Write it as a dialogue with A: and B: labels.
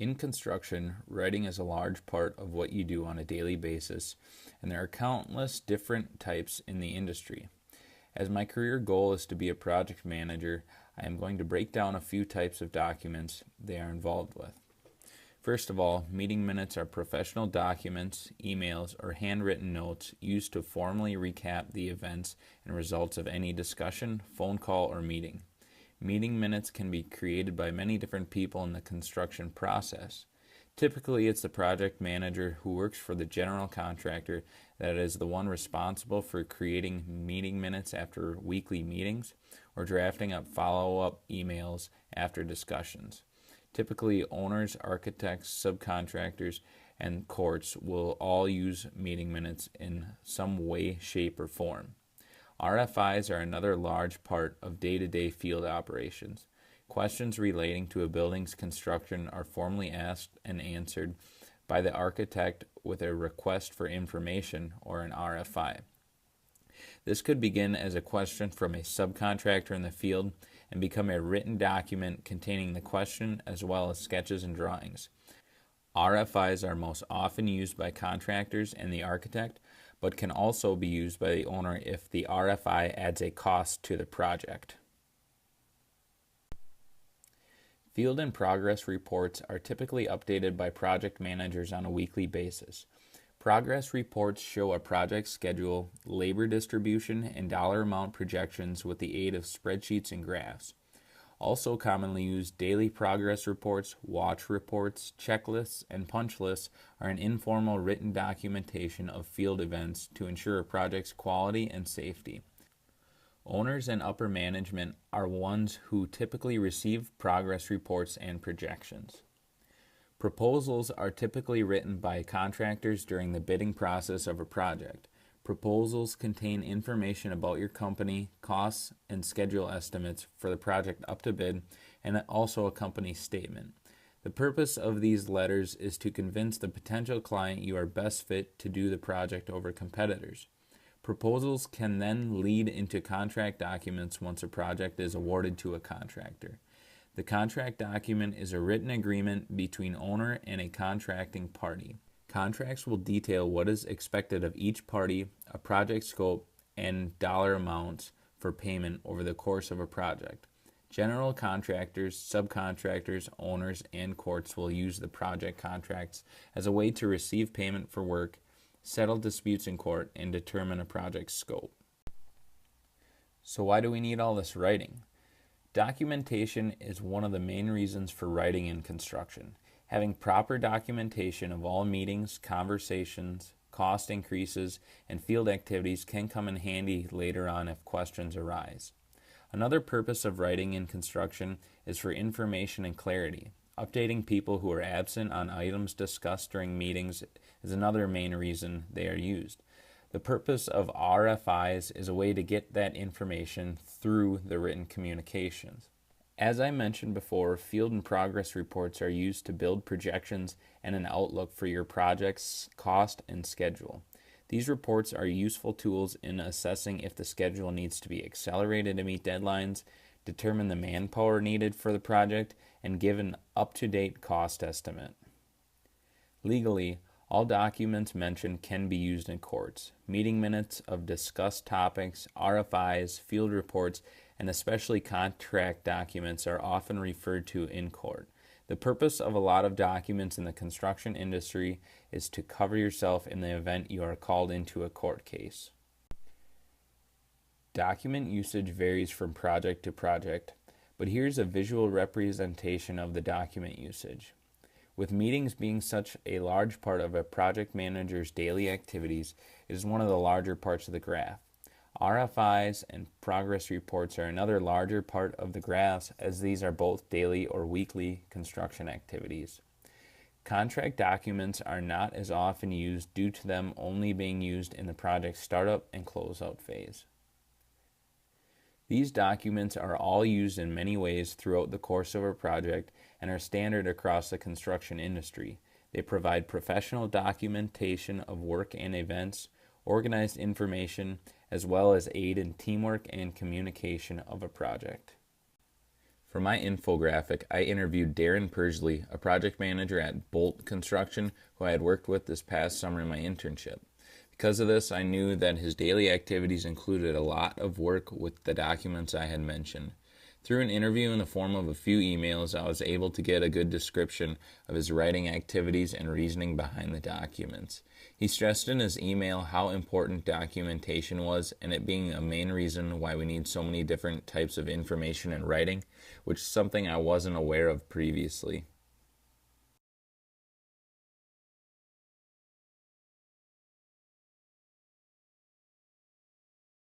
A: In construction, writing is a large part of what you do on a daily basis, and there are countless different types in the industry. As my career goal is to be a project manager, I am going to break down a few types of documents they are involved with. First of all, meeting minutes are professional documents, emails, or handwritten notes used to formally recap the events and results of any discussion, phone call, or meeting. Meeting minutes can be created by many different people in the construction process. Typically, it's the project manager who works for the general contractor that is the one responsible for creating meeting minutes after weekly meetings or drafting up follow-up emails after discussions. Typically, owners, architects, subcontractors, and courts will all use meeting minutes in some way, shape, or form. RFIs are another large part of day-to-day field operations. Questions relating to a building's construction are formally asked and answered by the architect with a request for information, or an RFI. This could begin as a question from a subcontractor in the field and become a written document containing the question as well as sketches and drawings. RFIs are most often used by contractors and the architect, but can also be used by the owner if the RFI adds a cost to the project. Field and progress reports are typically updated by project managers on a weekly basis. Progress reports show a project schedule, labor distribution, and dollar amount projections with the aid of spreadsheets and graphs. Also commonly used, daily progress reports, watch reports, checklists, and punch lists are an informal written documentation of field events to ensure a project's quality and safety. Owners and upper management are ones who typically receive progress reports and projections. Proposals are typically written by contractors during the bidding process of a project. Proposals contain information about your company, costs, and schedule estimates for the project up to bid, and also a company statement. The purpose of these letters is to convince the potential client you are best fit to do the project over competitors. Proposals can then lead into contract documents once a project is awarded to a contractor. The contract document is a written agreement between owner and a contracting party. Contracts will detail what is expected of each party, a project scope, and dollar amounts for payment over the course of a project. General contractors, subcontractors, owners, and courts will use the project contracts as a way to receive payment for work, settle disputes in court, and determine a project's scope. So why do we need all this writing? Documentation is one of the main reasons for writing in construction. Having proper documentation of all meetings, conversations, cost increases, and field activities can come in handy later on if questions arise. Another purpose of writing in construction is for information and clarity. Updating people who are absent on items discussed during meetings is another main reason they are used. The purpose of RFIs is a way to get that information through the written communications. As I mentioned before, field and progress reports are used to build projections and an outlook for your project's cost and schedule. These reports are useful tools in assessing if the schedule needs to be accelerated to meet deadlines, determine the manpower needed for the project, and give an up-to-date cost estimate. Legally, all documents mentioned can be used in courts. Meeting minutes of discussed topics, RFIs, field reports, and especially contract documents are often referred to in court. The purpose of a lot of documents in the construction industry is to cover yourself in the event you are called into a court case. Document usage varies from project to project, but here's a visual representation of the document usage. With meetings being such a large part of a project manager's daily activities, it is one of the larger parts of the graph. RFIs and progress reports are another larger part of the graphs, as these are both daily or weekly construction activities. Contract documents are not as often used due to them only being used in the project's startup and closeout phase. These documents are all used in many ways throughout the course of a project and are standard across the construction industry. They provide professional documentation of work and events, organized information, as well as aid in teamwork and communication of a project. For my infographic, I interviewed Darren Persley, a project manager at Bolt Construction, who I had worked with this past summer in my internship. Because of this, I knew that his daily activities included a lot of work with the documents I had mentioned. Through an interview in the form of a few emails, I was able to get a good description of his writing activities and reasoning behind the documents. He stressed in his email how important documentation was, and it being a main reason why we need so many different types of information in writing, which is something I wasn't aware of previously.